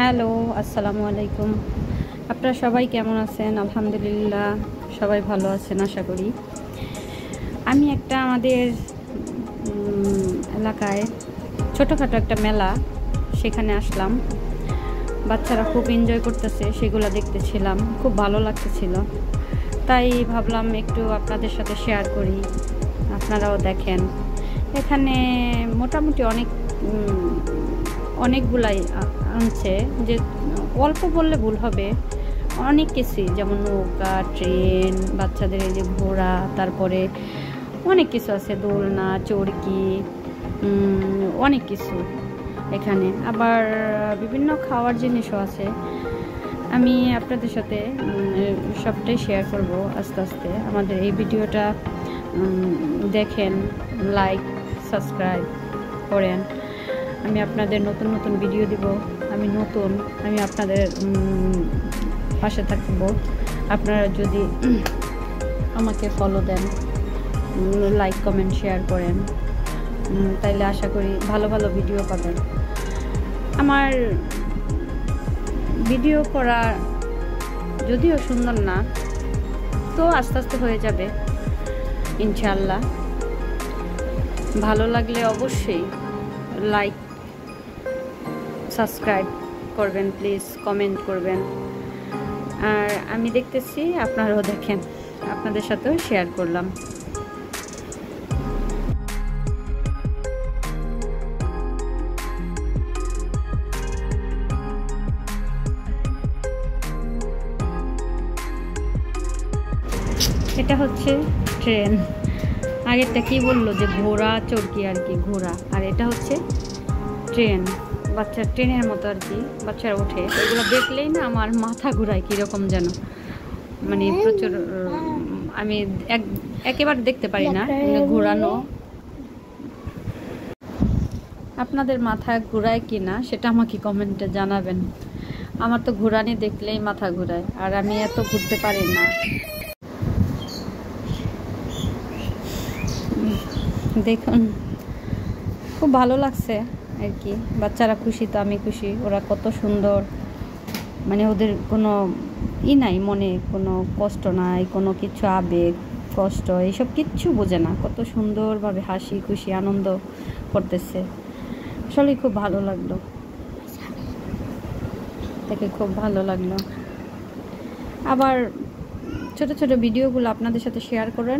Hello, আসসালামু আলাইকুম। আপনারা সবাই কেমন আছেন? আলহামদুলিল্লাহ সবাই ভালো আছেন আশা করি। আমি একটা আমাদের এলাকায় ছোটোখাটো একটা মেলা, সেখানে আসলাম। বাচ্চারা খুব এনজয় করতেছে, সেগুলো দেখতেছিলাম, খুব ভালো লাগতেছিল। তাই ভাবলাম একটু আপনাদের সাথে শেয়ার করি, আপনারাও দেখেন। এখানে মোটামুটি অনেকগুলাই আনছে, যে অল্প বললে ভুল হবে, অনেক কিছুই, যেমন নৌকা, ট্রেন, বাচ্চাদের এই যে ঘোড়া, তারপরে অনেক কিছু আছে, দোলনা, চরকি, অনেক কিছু এখানে। আবার বিভিন্ন খাওয়ার জিনিসও আছে। আমি আপনাদের সাথে সবটাই শেয়ার করব আস্তে আস্তে। আমাদের এই ভিডিওটা দেখেন, লাইক, সাবস্ক্রাইব করেন। আমি আপনাদের নতুন নতুন ভিডিও দিব। আমি আপনাদের পাশে থাকব। আপনারা যদি আমাকে ফলো দেন, লাইক, কমেন্ট, শেয়ার করেন, তাইলে আশা করি ভালো ভালো ভিডিও পাবেন। আমার ভিডিও করা যদিও সুন্দর না, তো আস্তে আস্তে হয়ে যাবে ইনশাআল্লাহ। ভালো লাগলে অবশ্যই লাইক, সাবস্ক্রাইব করবেন প্লিজ, কমেন্ট করবেন। আর আমি দেখতেছি আপনারাও দেখেন, আপনাদের সাথেও শেয়ার করলাম। এটা হচ্ছে ট্রেন। আগেরটা কি বললো যে ঘোড়া, চরকি আর কি, ঘোড়া। আর এটা হচ্ছে ট্রেন, বাচ্চার ট্রেনের মতো আর কি, বাচ্চারা ওঠে। এগুলো দেখলেই না আমার মাথা ঘুরায় কীরকম যেন, মানে প্রচুর। আমি একেবারে দেখতে পারি না ঘোরানো। আপনাদের মাথা ঘুরায় কি না সেটা আমাকে কমেন্টে জানাবেন। আমার তো ঘোরানি দেখলেই মাথা ঘুরায়, আর আমি এত ঘুরতে পারি না। দেখুন, খুব ভালো লাগছে আর কি। বাচ্চারা খুশি তো আমি খুশি। ওরা কত সুন্দর, মানে ওদের কোনো নাই, মনে কোনো কষ্ট নাই, কোনো কিছু আবেগ, কষ্ট এইসব কিচ্ছু বোঝে না। কত সুন্দরভাবে হাসি খুশি আনন্দ করতেছে। আসলে খুব ভালো লাগলো, দেখে খুব ভালো লাগলো। আবার ছোট ছোট ভিডিওগুলো আপনাদের সাথে শেয়ার করেন।